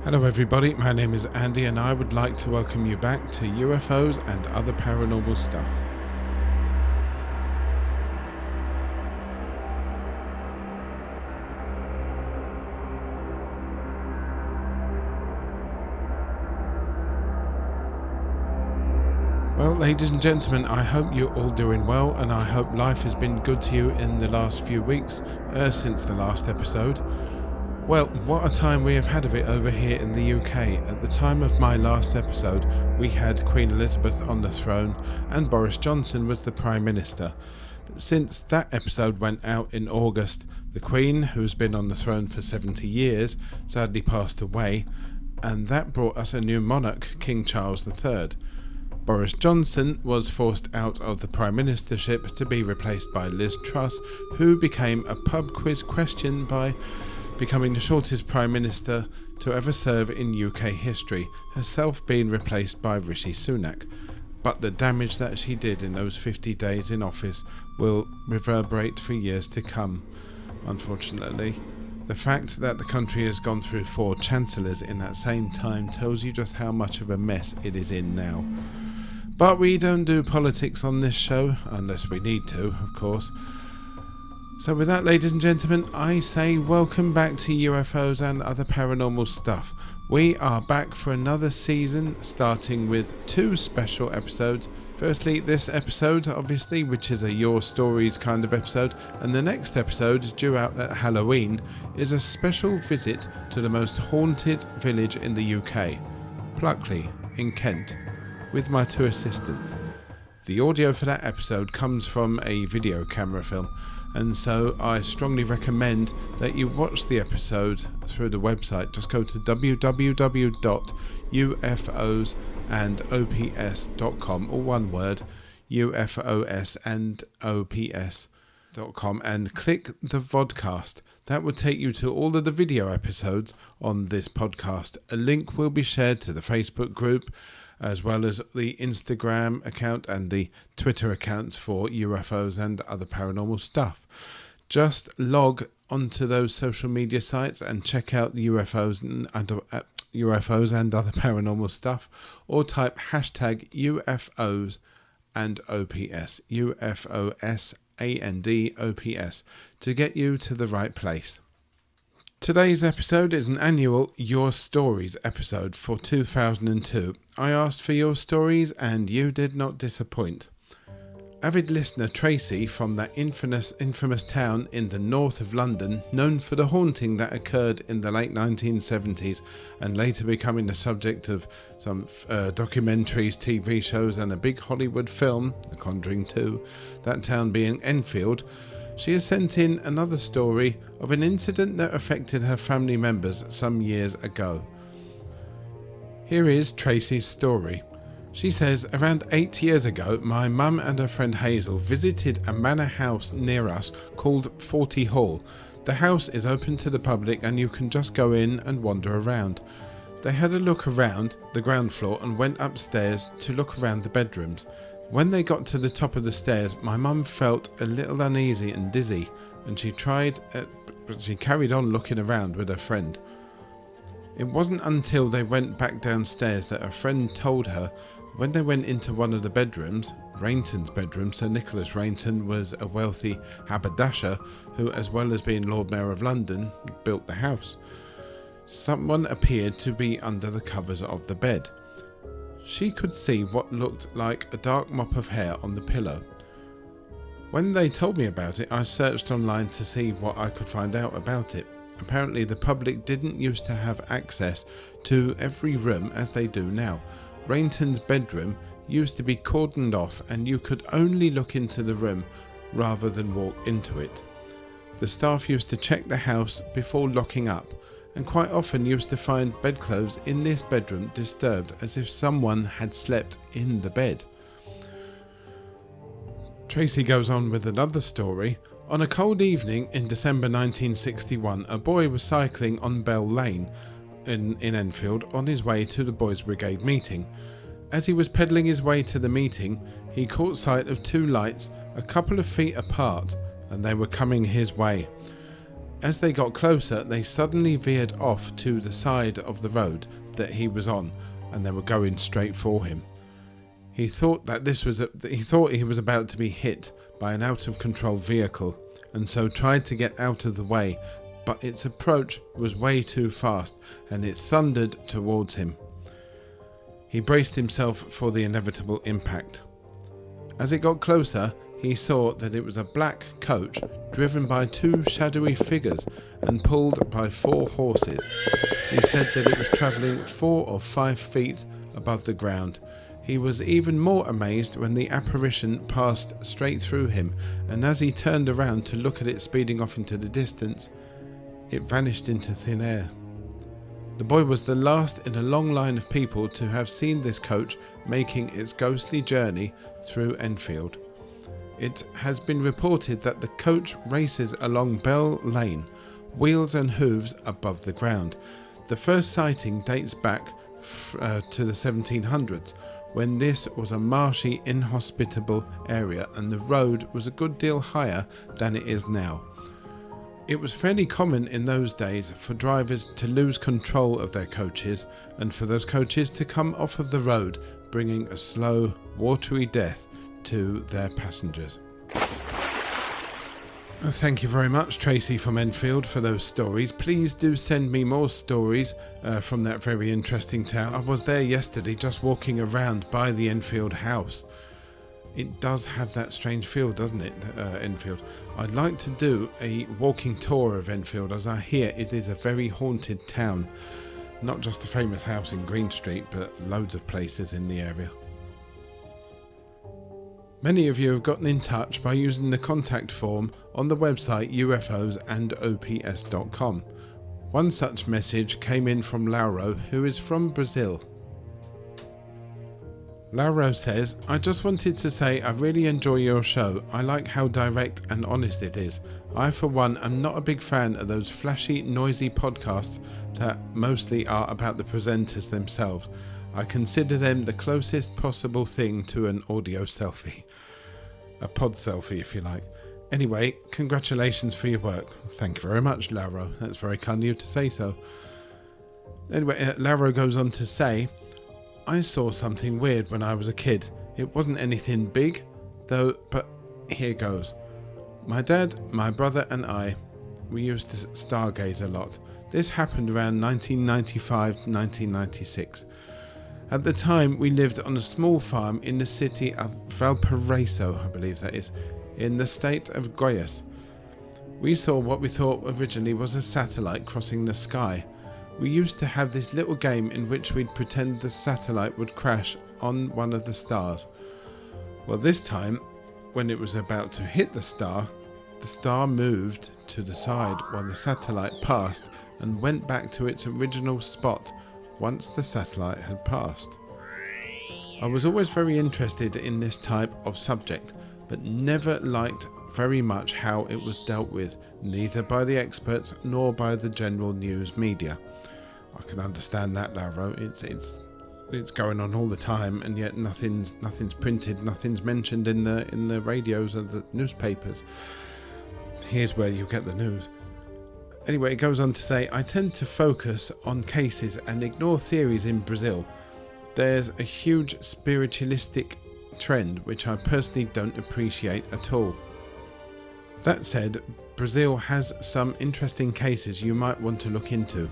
Hello everybody, my name is Andy and I would like to welcome you back to UFOs and Other Paranormal Stuff. Well, ladies and gentlemen, I hope you're all doing well and I hope life has been good to you in the last few weeks since the last episode. Well, what a time we have had of it over here in the UK. At the time of my last episode, we had Queen Elizabeth on the throne and Boris Johnson was the Prime Minister. But since that episode went out in August, the Queen, who's been on the throne for 70 years, sadly passed away, and that brought us a new monarch, King Charles III. Boris Johnson was forced out of the Prime Ministership to be replaced by Liz Truss, who became a pub quiz question by becoming the shortest Prime Minister to ever serve in UK history, herself being replaced by Rishi Sunak. But the damage that she did in those 50 days in office will reverberate for years to come, unfortunately. The fact that the country has gone through 4 chancellors in that same time tells you just how much of a mess it is in now. But we don't do politics on this show, unless we need to, of course. So with that, ladies and gentlemen, I say welcome back to UFOs and Other Paranormal Stuff. We are back for another season, starting with 2 special episodes. Firstly, this episode, obviously, which is a Your Stories kind of episode, and the next episode, due out at Halloween, is a special visit to the most haunted village in the UK, Pluckley, in Kent, with my 2 assistants. The audio for that episode comes from a video camera film, and so I strongly recommend that you watch the episode through the website. Just go to www.ufosandops.com, or one word, ufosandops.com, and click the vodcast. That will take you to all of the video episodes on this podcast. A link will be shared to the Facebook group, as well as the Instagram account and the Twitter accounts for UFOs and Other Paranormal Stuff. Just log onto those social media sites and check out UFOs and Other Paranormal Stuff, or type hashtag UFOs and OPS, UFOS ANDOPS, to get you to the right place. Today's episode is an annual Your Stories episode for 2002. I asked for your stories and you did not disappoint. Avid listener Tracy from that infamous town in the north of London, known for the haunting that occurred in the late 1970s and later becoming the subject of some documentaries, TV shows and a big Hollywood film, The Conjuring 2, that town being Enfield. She has sent in another story of an incident that affected her family members some years ago. Here is Tracy's story. She says, around 8 years ago, my mum and her friend Hazel visited a manor house near us called 40 Hall. The house is open to the public and you can just go in and wander around. They had a look around the ground floor and went upstairs to look around the bedrooms. When they got to the top of the stairs, my mum felt a little uneasy and dizzy, and she carried on looking around with her friend. It wasn't until they went back downstairs that her friend told her when they went into one of the bedrooms, Rainton's bedroom. Sir Nicholas Rainton was a wealthy haberdasher who, as well as being Lord Mayor of London, built the house. Someone appeared to be under the covers of the bed. She could see what looked like a dark mop of hair on the pillow. When they told me about it, I searched online to see what I could find out about it. Apparently the public didn't used to have access to every room as they do now. Rainton's bedroom used to be cordoned off and you could only look into the room rather than walk into it. The staff used to check the house before locking up, and quite often used to find bedclothes in this bedroom disturbed, as if someone had slept in the bed. Tracy goes on with another story. On a cold evening in December 1961, a boy was cycling on Bell Lane in Enfield on his way to the Boys Brigade meeting. As he was pedalling his way to the meeting, he caught sight of 2 lights a couple of feet apart, and they were coming his way. As they got closer, they suddenly veered off to the side of the road that he was on, and they were going straight for him. He thought he was about to be hit by an out-of-control vehicle, and so tried to get out of the way, but its approach was way too fast, and it thundered towards him. He braced himself for the inevitable impact. As it got closer, he saw that it was a black coach driven by two shadowy figures and pulled by 4 horses. He said that it was travelling 4 or 5 feet above the ground. He was even more amazed when the apparition passed straight through him, and as he turned around to look at it speeding off into the distance, it vanished into thin air. The boy was the last in a long line of people to have seen this coach making its ghostly journey through Enfield. It has been reported that the coach races along Bell Lane, wheels and hooves above the ground. The first sighting dates back to the 1700s, when this was a marshy, inhospitable area and the road was a good deal higher than it is now. It was fairly common in those days for drivers to lose control of their coaches and for those coaches to come off of the road, bringing a slow, watery death to their passengers. Thank you very much, Tracy from Enfield, for those stories. Please do send me more stories from that very interesting town. I was there yesterday just walking around by the Enfield house. It does have that strange feel, doesn't it, Enfield? I'd like to do a walking tour of Enfield, as I hear it is a very haunted town. Not just the famous house in Green Street, but loads of places in the area. Many of you have gotten in touch by using the contact form on the website ufosandops.com. One such message came in from Lauro, who is from Brazil. Lauro says, I just wanted to say I really enjoy your show. I like how direct and honest it is. I, for one, am not a big fan of those flashy, noisy podcasts that mostly are about the presenters themselves. I consider them the closest possible thing to an audio selfie. A pod selfie, if you like. Anyway, congratulations for your work. Thank you very much, Lauro. That's very kind of you to say so. Anyway, Lauro goes on to say, I saw something weird when I was a kid. It wasn't anything big, though, but here goes. My dad, my brother and I, we used to stargaze a lot. This happened around 1995-1996. At the time, we lived on a small farm in the city of Valparaiso, I believe that is, in the state of Goiás. We saw what we thought originally was a satellite crossing the sky. We used to have this little game in which we'd pretend the satellite would crash on one of the stars. Well, this time, when it was about to hit the star moved to the side while the satellite passed and went back to its original spot once the satellite had passed. I was always very interested in this type of subject, but never liked very much how it was dealt with, neither by the experts nor by the general news media. I can understand that, Lauro. It's going on all the time, and yet nothing's printed, nothing's mentioned in the radios or the newspapers. Here's where you get the news. Anyway, it goes on to say, I tend to focus on cases and ignore theories in Brazil. There's a huge spiritualistic trend which I personally don't appreciate at all. That said, Brazil has some interesting cases you might want to look into.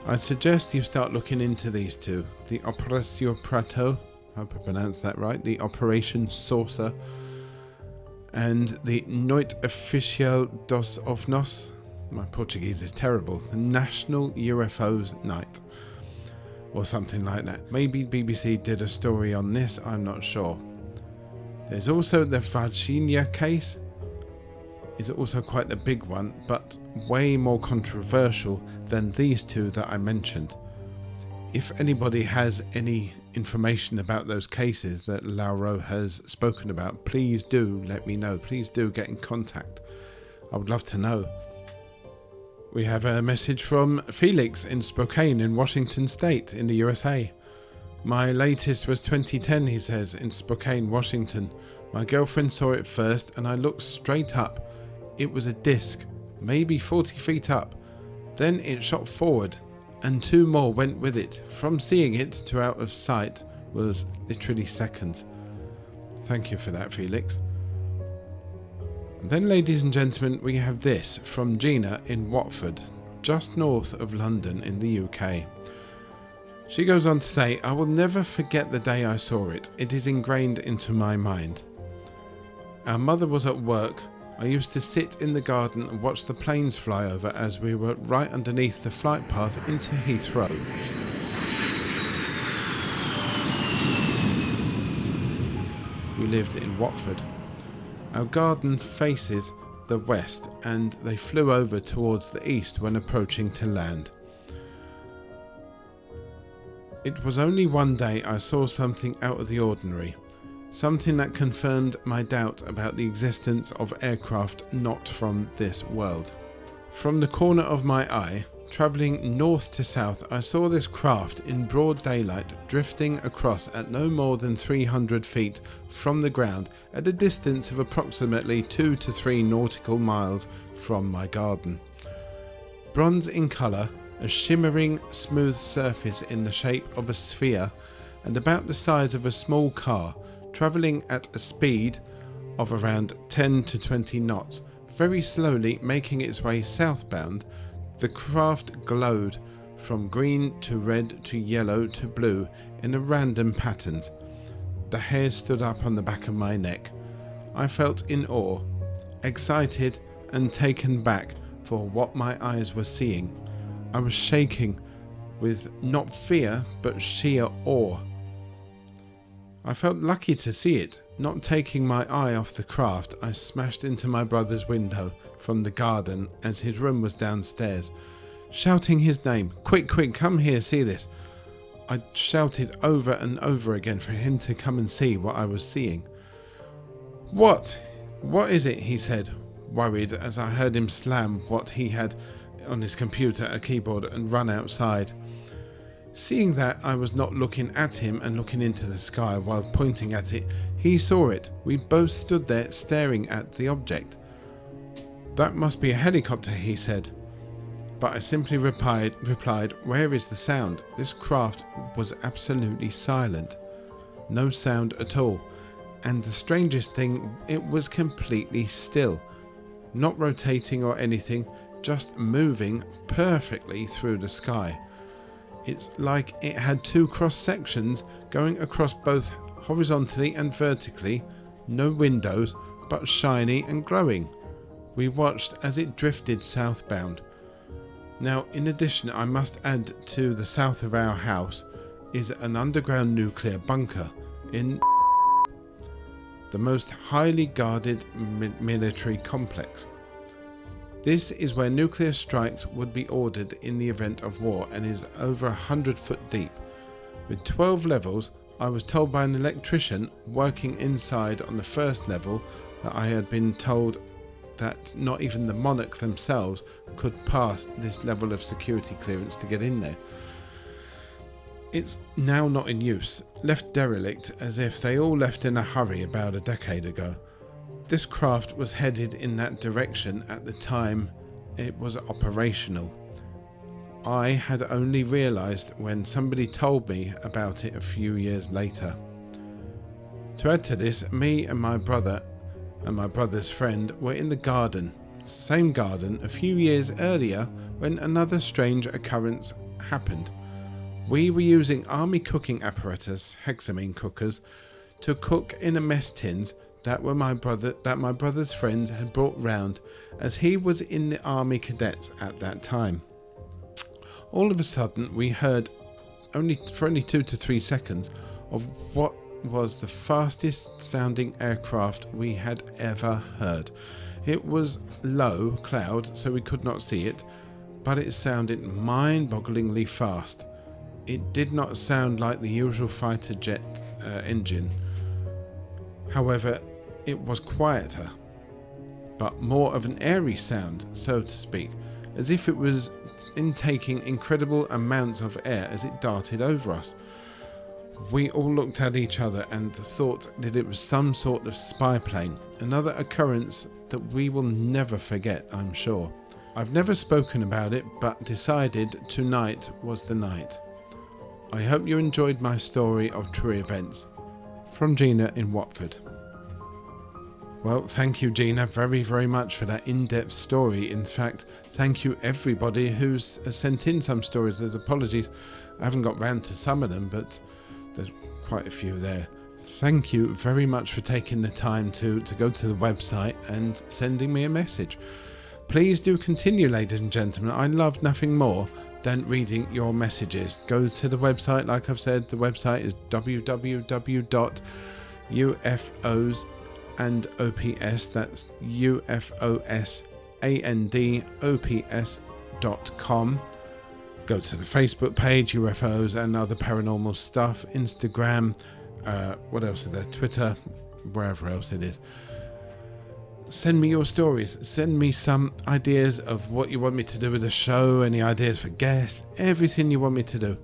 I'd suggest you start looking into these two. The Operação Prato, I hope I pronounced that right, the Operation Saucer, and the Noite Oficial dos OVNIs. My Portuguese is terrible. The National UFOs Night, or something like that. Maybe BBC did a story on this, I'm not sure. There's also the Virginia case. Is also quite a big one, but way more controversial than these two that I mentioned. If anybody has any information about those cases that Lauro has spoken about, please do let me know. Please do get in contact. I would love to know. We have a message from Felix in Spokane in Washington State in the USA. My latest was 2010, he says, in Spokane, Washington. My girlfriend saw it first and I looked straight up. It was a disc, maybe 40 feet up. Then it shot forward, and 2 more went with it. From seeing it to out of sight was literally seconds. Thank you for that, Felix. And then, ladies and gentlemen, we have this from Gina in Watford, just north of London in the UK. She goes on to say, I will never forget the day I saw it. It is ingrained into my mind. Our mother was at work. I used to sit in the garden and watch the planes fly over as we were right underneath the flight path into Heathrow. We lived in Watford. Our garden faces the west and they flew over towards the east when approaching to land. It was only one day I saw something out of the ordinary. Something that confirmed my doubt about the existence of aircraft not from this world. From the corner of my eye, travelling north to south, I saw this craft in broad daylight drifting across at no more than 300 feet from the ground at a distance of approximately 2 to 3 nautical miles from my garden. Bronze in colour, a shimmering smooth surface in the shape of a sphere and about the size of a small car, travelling at a speed of around 10 to 20 knots, very slowly making its way southbound. The craft glowed from green to red to yellow to blue in a random patterns. The hairs stood up on the back of my neck. I felt in awe, excited and taken back for what my eyes were seeing. I was shaking with not fear but sheer awe. I felt lucky to see it. Not taking my eye off the craft, I smashed into my brother's window from the garden as his room was downstairs, shouting his name. Quick, quick, come here, see this. I shouted over and over again for him to come and see what I was seeing. What is it? He said, worried as I heard him slam what he had on his computer, a keyboard, and run outside. Seeing that I was not looking at him and looking into the sky while pointing at it, he saw it. We both stood there staring at the object. That must be a helicopter, he said. But I simply replied, where is the sound? This craft was absolutely silent. No sound at all. And the strangest thing, it was completely still. Not rotating or anything, just moving perfectly through the sky. It's like it had 2 cross sections going across both horizontally and vertically, no windows, but shiny and glowing. We watched as it drifted southbound. Now, in addition, I must add to the south of our house is an underground nuclear bunker in the most highly guarded military complex. This is where nuclear strikes would be ordered in the event of war and is over 100 foot deep. With 12 levels, I was told by an electrician working inside on the first level that I had been told that not even the monarch themselves could pass this level of security clearance to get in there. It's now not in use, left derelict as if they all left in a hurry about a decade ago. This craft was headed in that direction at the time it was operational. I had only realised when somebody told me about it a few years later. To add to this, me and my brother and my brother's friend were in the garden, same garden, a few years earlier when another strange occurrence happened. We were using army cooking apparatus, hexamine cookers, to cook in a mess tins that my brother's friends had brought round as he was in the army cadets at that time. All of a sudden we heard, for only 2 to 3 seconds, of what was the fastest sounding aircraft we had ever heard. It was low cloud, so we could not see it, but it sounded mind-bogglingly fast. It did not sound like the usual fighter jet engine. However, it was quieter, but more of an airy sound, so to speak, as if it was intaking incredible amounts of air as it darted over us. We all looked at each other and thought that it was some sort of spy plane, another occurrence that we will never forget, I'm sure. I've never spoken about it, but decided tonight was the night. I hope you enjoyed my story of true events. From Gina in Watford. Well, thank you, Gina, very, very much for that in-depth story. In fact, thank you everybody who's sent in some stories. There's apologies, I haven't got round to some of them, but there's quite a few there. Thank you very much for taking the time to go to the website and sending me a message. Please do continue, ladies and gentlemen. I love nothing more than reading your messages. Go to the website, like I've said, the website is www.ufos and OPS, that's UFOSANDOPS.com. Go to the Facebook page, UFOs and other paranormal stuff, Instagram, what else is there, Twitter, wherever else it is. Send me your stories, send me some ideas of what you want me to do with the show, any ideas for guests, everything you want me to do,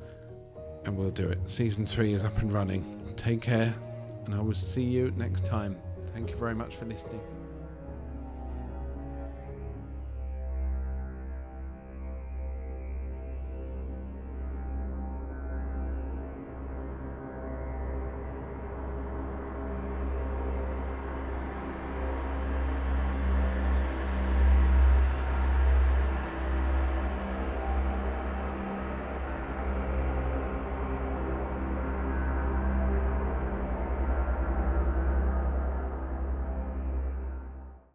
and we'll do it. Season 3 is up and running. Take care, and I will see you next time. Thank you very much for listening.